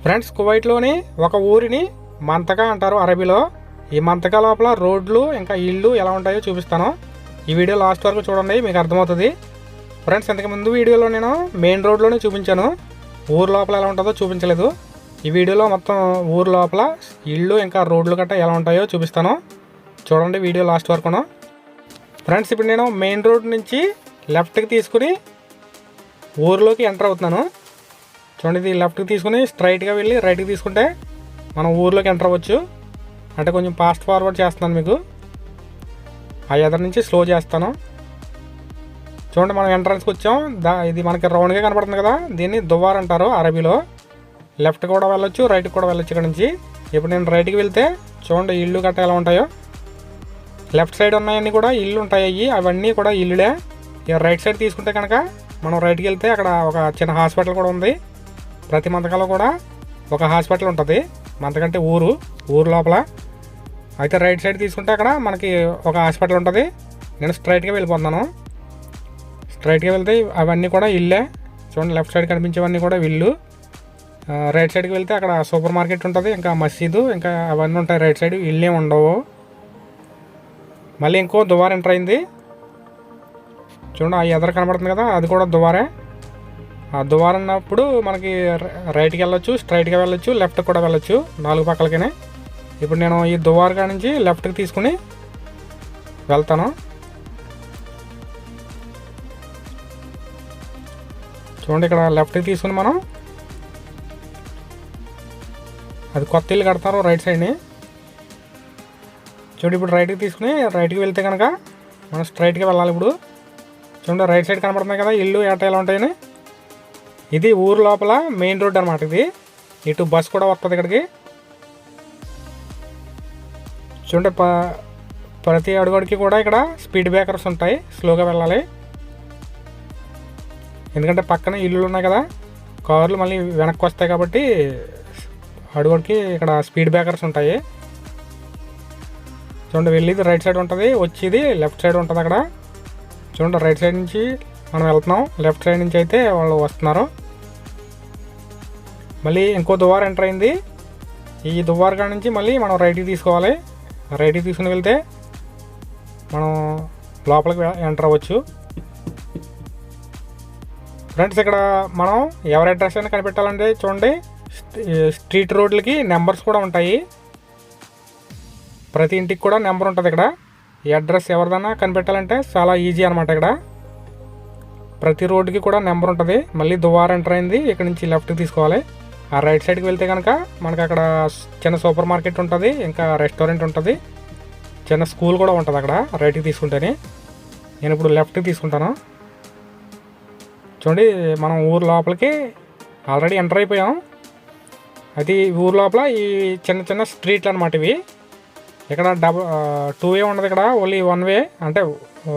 Friends, కువైట్లోని ఒక ఊరిని మంతకా అంటారు అరబీలో. ఈ మంతకా లోపల రోడ్లు ఇంకా ఇళ్ళు ఎలా ఉంటాయో చూపిస్తాను. ఈ వీడియో లాస్ట్ వరకు చూడండి, మీకు అర్థమవుతుంది. ఫ్రెండ్స్, ఇంతకుముందు వీడియోలో నేను మెయిన్ రోడ్లోనే చూపించాను, ఊరు లోపల ఎలా ఉంటుందో చూపించలేదు. ఈ వీడియోలో మొత్తం ఊరు లోపల ఇళ్ళు ఇంకా రోడ్లు గట్రా ఎలా ఉంటాయో చూపిస్తాను, చూడండి వీడియో లాస్ట్ వరకును. ఫ్రెండ్స్, ఇప్పుడు నేను మెయిన్ రోడ్ నుంచి లెఫ్ట్కి తీసుకుని ఊరిలోకి ఎంటర్ అవుతున్నాను. చూడండి, ఇది లెఫ్ట్కి తీసుకుని స్ట్రైట్గా వెళ్ళి రైట్కి తీసుకుంటే మనం ఊర్లోకి ఎంటర్ అవ్వచ్చు. అంటే కొంచెం ఫాస్ట్ ఫార్వర్డ్ చేస్తున్నాను, మీకు ఆ ఎదర్ నుంచి స్లో చేస్తాను. చూడండి, మనం ఎంట్రన్స్కి వచ్చాం. ఇది మనకి రౌండ్గా కనపడుతుంది కదా, దీన్ని దువార్ అంటారు అరబీలో. లెఫ్ట్ కూడా వెళ్ళొచ్చు, రైట్కి కూడా వెళ్ళొచ్చు ఇక్కడ నుంచి. ఇప్పుడు నేను రైట్కి వెళ్తే చూడండి ఇల్లు గట్ట ఎలా ఉంటాయో. లెఫ్ట్ సైడ్ ఉన్నాయన్నీ కూడా ఇల్లు ఉంటాయి, అవన్నీ కూడా ఇల్లులే. ఇక రైట్ సైడ్ తీసుకుంటే కనుక మనం రైట్కి వెళ్తే అక్కడ ఒక చిన్న హాస్పిటల్ కూడా ఉంది. ప్రతి మంతకాలో కూడా ఒక హాస్పిటల్ ఉంటుంది, మంతకంటే ఊరు లోపల. అయితే రైట్ సైడ్ తీసుకుంటే అక్కడ మనకి ఒక హాస్పిటల్ ఉంటుంది. నేను స్ట్రైట్గా వెళ్ళిపోతున్నాను. స్ట్రైట్గా వెళ్తే అవన్నీ కూడా ఇల్లే. చూడండి, లెఫ్ట్ సైడ్ కనిపించేవన్నీ కూడా ఇల్లు. రైట్ సైడ్కి వెళ్తే అక్కడ సూపర్ మార్కెట్ ఉంటుంది, ఇంకా మసీదు, ఇంకా అవన్నీ ఉంటాయి. రైట్ సైడ్ ఇల్లే ఉండవు. మళ్ళీ ఇంకో దువార్ ఎంటర్ అయింది. చూడండి, ఆ ఎదర కనబడుతుంది కదా, అది కూడా దువారే. ఆ దువార్ అన్నప్పుడు మనకి రైట్కి వెళ్ళొచ్చు, స్ట్రైట్గా వెళ్ళొచ్చు, లెఫ్ట్కి కూడా వెళ్ళొచ్చు, 4 పక్కలకినే. ఇప్పుడు నేను ఈ దువార్ కాడ నుంచి లెఫ్ట్కి తీసుకుని వెళ్తాను. చూడండి, ఇక్కడ లెఫ్ట్కి తీసుకుని మనం అది కొత్త ఇల్లు కడతారు రైట్ సైడ్ని. చూడండి, ఇప్పుడు రైట్కి తీసుకుని రైట్కి వెళ్తే కనుక మనం స్ట్రైట్గా వెళ్ళాలి. ఇప్పుడు చూడండి, రైట్ సైడ్ కనపడుతున్నాయి కదా ఇల్లు ఎట్ట ఎలా ఉంటాయని. ఇది ఊరు లోపల మెయిన్ రోడ్ అనమాట. ఇది ఇటు బస్ కూడా వస్తుంది ఇక్కడికి. చూడండి, ప్రతి అడుగుడికి కూడా ఇక్కడ స్పీడ్ బ్రేకర్స్ ఉంటాయి, స్లోగా వెళ్ళాలి. ఎందుకంటే పక్కన ఇల్లులు ఉన్నాయి కదా, కార్లు మళ్ళీ వెనక్కి వస్తాయి కాబట్టి అడుగుడికి ఇక్కడ స్పీడ్ బ్రేకర్స్ ఉంటాయి. చూడండి, వెళ్ళేది రైట్ సైడ్ ఉంటుంది, వచ్చేది లెఫ్ట్ సైడ్ ఉంటుంది అక్కడ. చూడండి, రైట్ సైడ్ నుంచి మనం వెళ్తున్నాం, లెఫ్ట్ సైడ్ నుంచి అయితే వాళ్ళు వస్తున్నారు. మళ్ళీ ఇంకో దువార్ ఎంటర్ అయింది. ఈ దువార్ కాడ నుంచి మళ్ళీ మనం రైట్కి తీసుకోవాలి. రైట్కి తీసుకుని వెళ్తే మనం లోపలికి ఎంటర్ అవ్వచ్చు. ఫ్రెండ్స్, ఇక్కడ మనం ఎవరి అడ్రస్ అయినా కనిపెట్టాలంటే చూడండి, స్ట్రీట్ రోడ్లకి నెంబర్స్ కూడా ఉంటాయి. ప్రతి ఇంటికి కూడా నెంబర్ ఉంటుంది ఇక్కడ. ఈ అడ్రస్ ఎవరిదైనా కనిపెట్టాలంటే చాలా ఈజీ అనమాట. ఇక్కడ ప్రతి రోడ్డుకి కూడా నెంబర్ ఉంటుంది. మళ్ళీ దువార్ ఎంటర్ అయింది, ఇక్కడ నుంచి లెఫ్ట్కి తీసుకోవాలి. ఆ రైట్ సైడ్కి వెళ్తే కనుక మనకి అక్కడ చిన్న సూపర్ మార్కెట్ ఉంటుంది, ఇంకా రెస్టారెంట్ ఉంటుంది, చిన్న స్కూల్ కూడా ఉంటుంది అక్కడ రైట్కి తీసుకుంటేనే. నేను ఇప్పుడు లెఫ్ట్కి తీసుకుంటాను. చూడండి, మనం ఊరు లోపలికి ఆల్రెడీ ఎంటర్ అయిపోయాం. అది ఊరు లోపల ఈ చిన్న చిన్న స్ట్రీట్లు అనమాట ఇవి. ఇక్కడ 2 వే ఉండదు, ఇక్కడ ఓన్లీ 1 వే. అంటే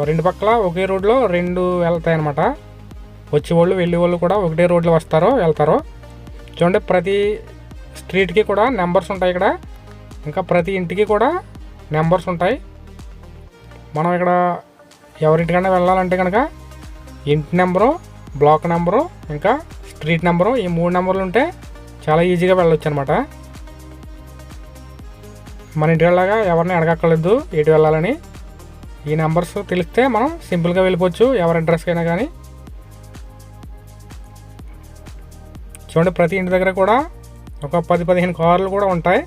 2 పక్కల ఒకే రోడ్లో 2 వెళ్తాయి అనమాట. వచ్చేవాళ్ళు వెళ్ళేవాళ్ళు కూడా ఒకటే రోడ్లో వస్తారో వెళ్తారో. చూడండి, ప్రతి స్ట్రీట్కి కూడా నెంబర్స్ ఉంటాయి ఇక్కడ, ఇంకా ప్రతి ఇంటికి కూడా నెంబర్స్ ఉంటాయి. మనం ఇక్కడ ఎవరింటికన్నా వెళ్ళాలంటే కనుక ఇంటి నెంబరు, బ్లాక్ నెంబరు, ఇంకా స్ట్రీట్ నెంబరు, ఈ 3 నెంబర్లు ఉంటే చాలా ఈజీగా వెళ్ళొచ్చు అనమాట. మన ఇంటి వెళ్ళగా ఎవరిని అడగక్కర్లేదు ఎటు వెళ్ళాలని. ఈ నెంబర్స్ తెలిస్తే మనం సింపుల్గా వెళ్ళిపోవచ్చు ఎవరి అడ్రస్కి అయినా కానీ. చూడండి, ప్రతి ఇంటి దగ్గర కూడా ఒక 10-15 కార్లు కూడా ఉంటాయి.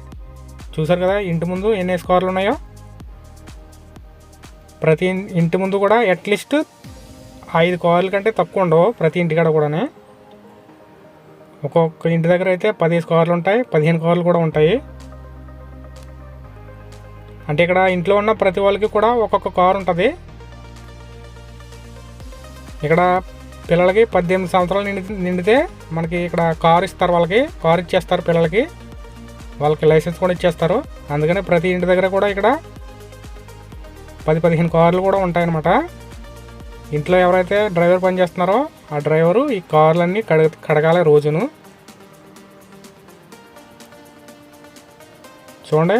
చూసారు కదా ఇంటి ముందు ఎన్ని కార్లు ఉన్నాయో. ప్రతి ఇంటి ముందు కూడా అట్లీస్ట్ 5 కార్ల కంటే తక్కువ ఉండవు ప్రతి ఇంటికాడ కూడా. ఒక్కొక్క ఇంటి దగ్గర అయితే 15 కార్లు ఉంటాయి, 15 కార్లు కూడా ఉంటాయి. అంటే ఇక్కడ ఇంట్లో ఉన్న ప్రతి వాళ్ళకి కూడా ఒక్కొక్క కారు ఉంటుంది. ఇక్కడ పిల్లలకి 18 సంవత్సరాలు నిండితే మనకి ఇక్కడ కారు ఇస్తారు, వాళ్ళకి కారు ఇచ్చేస్తారు పిల్లలకి, వాళ్ళకి లైసెన్స్ కూడా ఇచ్చేస్తారు. అందుకని ప్రతి ఇంటి దగ్గర కూడా ఇక్కడ 10-15 కార్లు కూడా ఉంటాయన్నమాట. ఇంట్లో ఎవరైతే డ్రైవర్ పని చేస్తున్నారో ఆ డ్రైవరు ఈ కార్లన్నీ కడగాలి రోజును. చూడండి,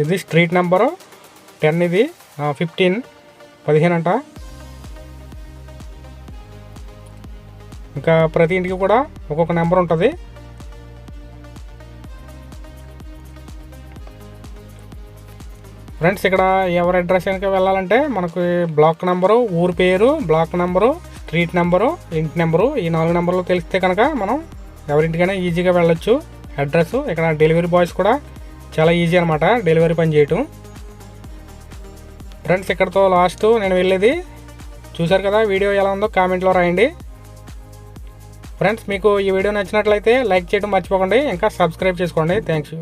ఇది స్ట్రీట్ నెంబరు 10, ఇది 15 అంట. ఇంకా ప్రతి ఇంటికి కూడా ఒక్కొక్క నెంబర్ ఉంటుంది. ఫ్రెండ్స్ ఇక్కడ ఎవరి అడ్రస్ కనుక వెళ్ళాలంటే మనకు బ్లాక్ నెంబరు, ఊరు పేరు, బ్లాక్ నెంబరు, స్ట్రీట్ నెంబరు, ఇంటి నెంబరు, ఈ 4 నెంబర్లు తెలిస్తే కనుక మనం ఎవరింటికైనా ఈజీగా వెళ్ళొచ్చు. అడ్రస్ ఇక్కడ డెలివరీ బాయ్స్ కూడా చాలా ఈజీ అనమాట డెలివరీ పని చేయటం. ఫ్రెండ్స్ ఇక్కడతో లాస్ట్ నేను వెళ్ళేది. చూసారు కదా, వీడియో ఎలా ఉందో కామెంట్లో రాయండి. ఫ్రెండ్స్ మీకు ఈ వీడియో నచ్చినట్లయితే లైక్ చేయడం మర్చిపోకండి, ఇంకా సబ్స్క్రైబ్ చేసుకోండి. థ్యాంక్స్.